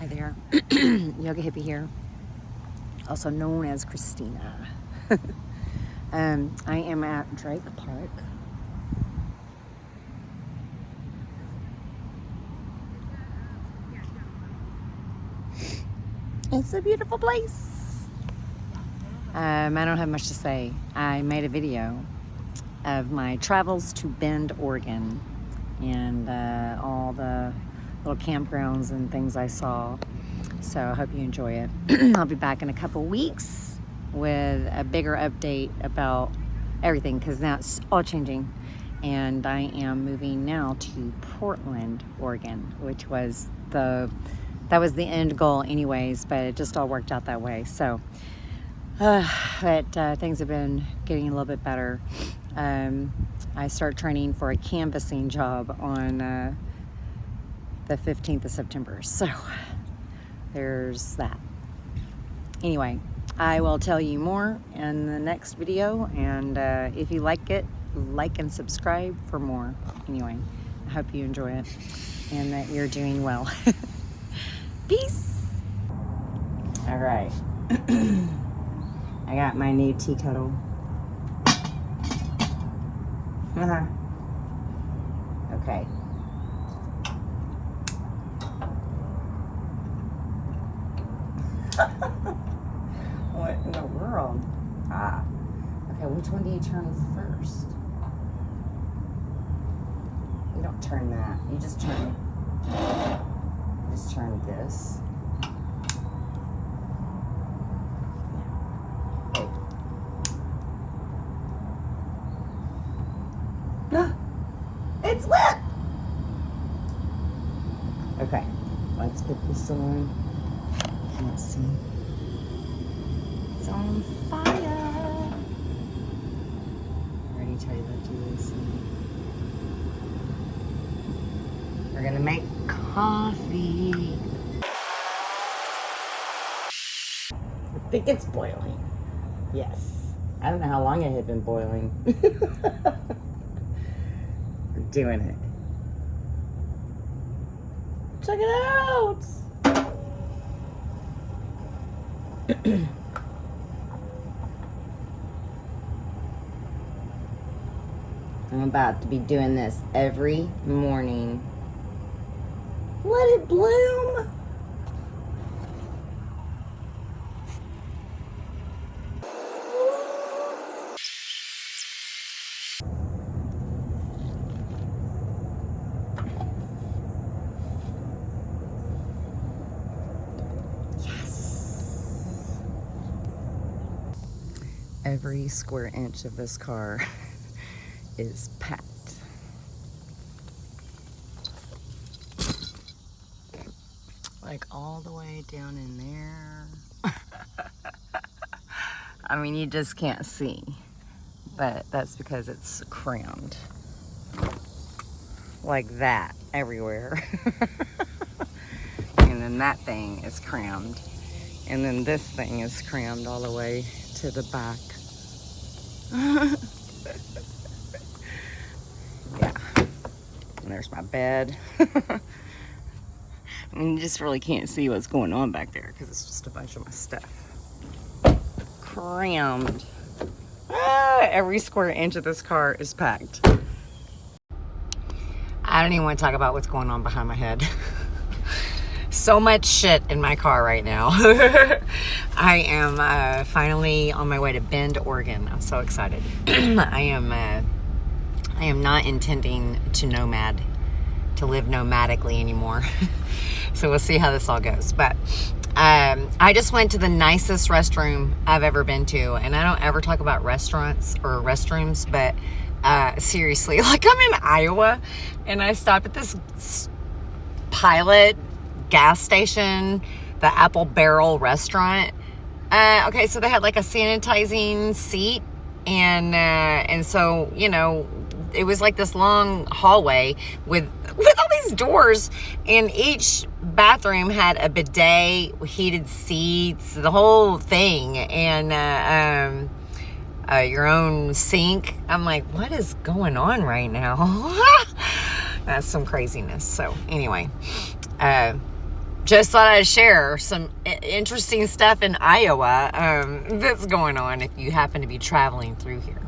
Hi there, Yoga Hippie here, also known as Christina. I am at Drake Park. It's a beautiful place. I don't have much to say. I made a video of my travels to Bend, Oregon, and all the little campgrounds and things I saw. So I hope you enjoy it. I'll be back in a couple weeks with a bigger update about everything, because now it's all changing. And I am moving now to Portland, Oregon, which was the end goal anyways, but it just all worked out that way. So but things have been getting a little bit better. I start training for a canvassing job on the 15th of September. So there's that. Anyway, I will tell you more in the next video, and if you like it, like and subscribe for more. Anyway, I hope you enjoy it and that you're doing well. Peace. All right. I got my new tea kettle. Okay. What in the world? Okay, which one do you turn first? You don't turn that. You just turn this. Wait. It's lit! Okay, let's put this on. Can't see. It's on fire. I already tell you that to this. We're gonna make coffee. I think it's boiling. Yes. I don't know how long it had been boiling. We're doing it. Check it out. I'm about to be doing this every morning. Let it bloom. Yes. Every square inch of this car is packed. Like all the way down in there. I mean, you just can't see, but that's because it's crammed. Like that everywhere. And then that thing is crammed. And then this thing is crammed all the way to the back. Yeah. And there's my bed. I mean, you just really can't see what's going on back there because it's just a bunch of my stuff. Crammed. Every square inch of this car is packed. I don't even want to talk about what's going on behind my head. So much shit in my car right now. I am finally on my way to Bend, Oregon. I'm so excited. I am not intending to live nomadically anymore. So we'll see how this all goes. But I just went to the nicest restroom I've ever been to. And I don't ever talk about restaurants or restrooms, but seriously, like I'm in Iowa and I stopped at this Pilot gas station, the Apple Barrel restaurant. Okay, so they had like a sanitizing seat, and so, you know, it was like this long hallway with all these doors, and each bathroom had a bidet, heated seats, the whole thing, and your own sink. I'm like, what is going on right now? That's some craziness. So anyway, just thought I'd share some interesting stuff in Iowa that's going on if you happen to be traveling through here.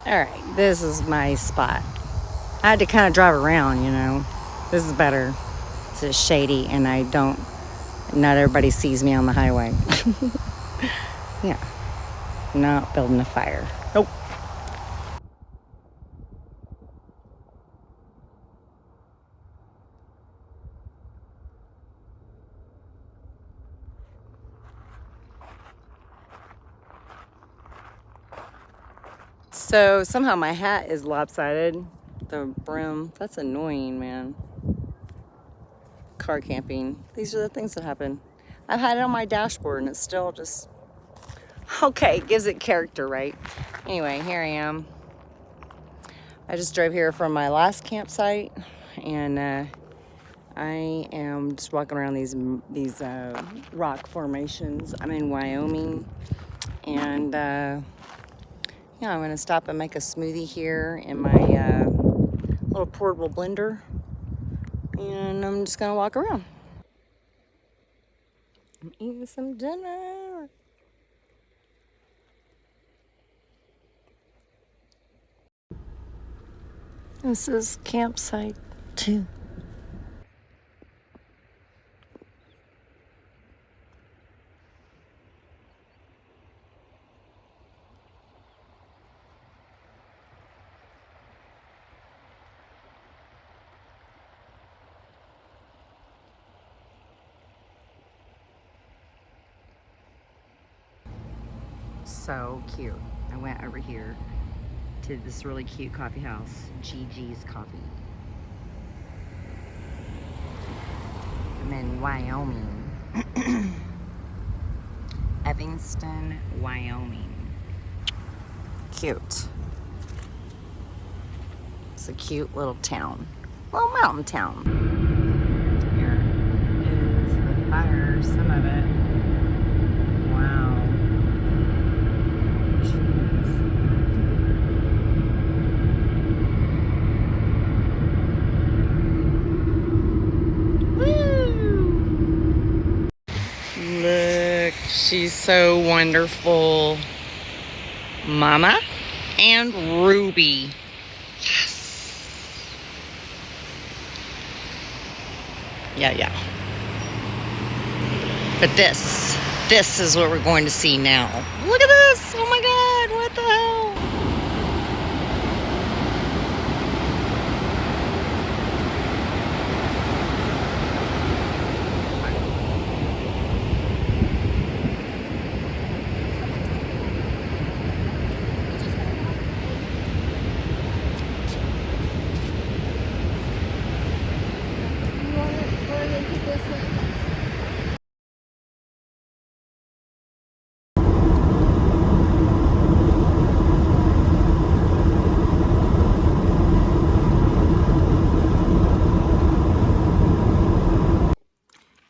All right, this is my spot. I had to kind of drive around, you know. This is better. It's shady, and not everybody sees me on the highway. Yeah, not building a fire. Nope. So somehow my hat is lopsided. The brim, that's annoying, man. Car camping. These are the things that happen. I've had it on my dashboard and it's still just, okay, gives it character, right? Anyway, here I am. I just drove here from my last campsite, and I am just walking around these rock formations. I'm in Wyoming, and yeah, I'm gonna stop and make a smoothie here in my little portable blender, and I'm just gonna walk around. I'm eating some dinner. This is campsite 2. So cute. I went over here to this really cute coffee house, Gigi's Coffee. I'm in Wyoming. Evanston, Wyoming. Cute. It's a cute little town. Little mountain town. Here is the fire, some of it. Wow. Woo! Look, she's so wonderful. Mama and Ruby. Yes. Yeah. But this is what we're going to see now. Look at this. Oh my God, what the hell?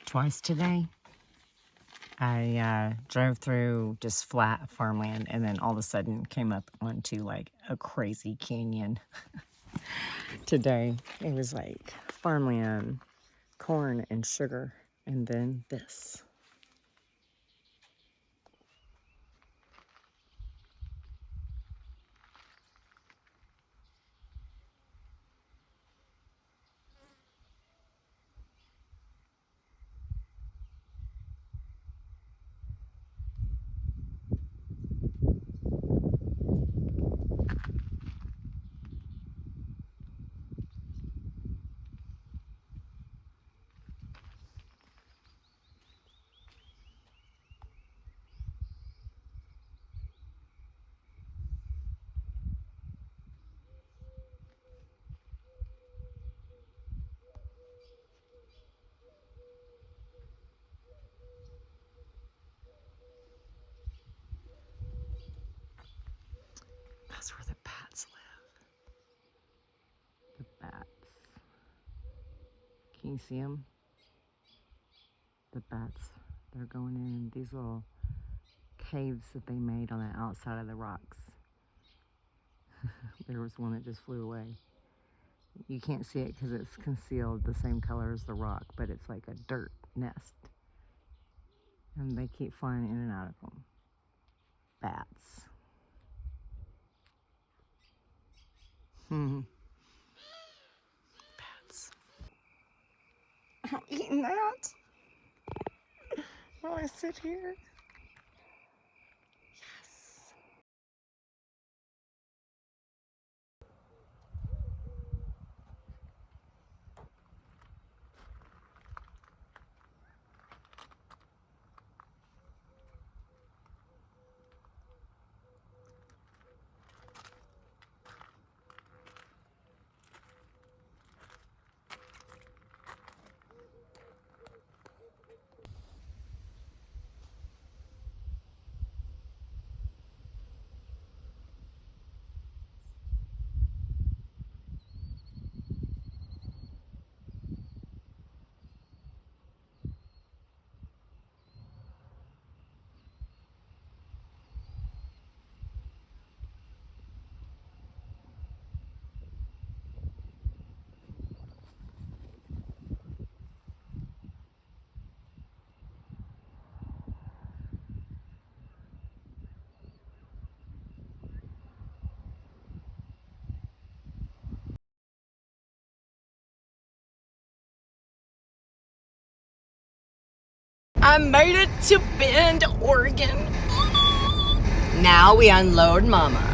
Twice today. I drove through just flat farmland and then all of a sudden came up onto like a crazy canyon. Today it was like farmland, corn and sugar, and then this. you see them? The bats, they're going in these little caves that they made on the outside of the rocks. There was one that just flew away. You can't see it because it's concealed the same color as the rock, but it's like a dirt nest. And they keep flying in and out of them. Bats. Bats. I'm eating that while I sit here. Yes. I made it to Bend, Oregon. Now we unload Mama.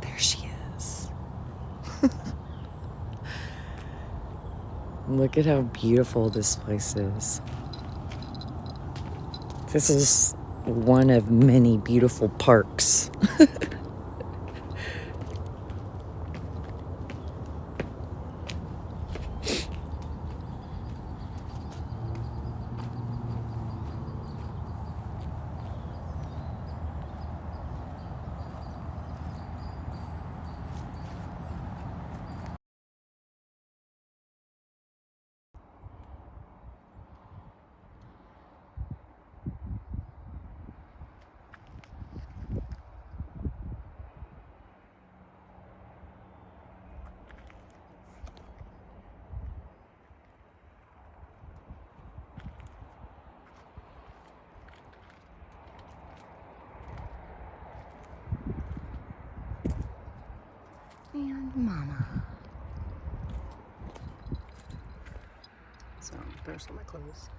There she is. Look at how beautiful this place is. This is one of many beautiful parks. And Mama. So, there's all my clothes.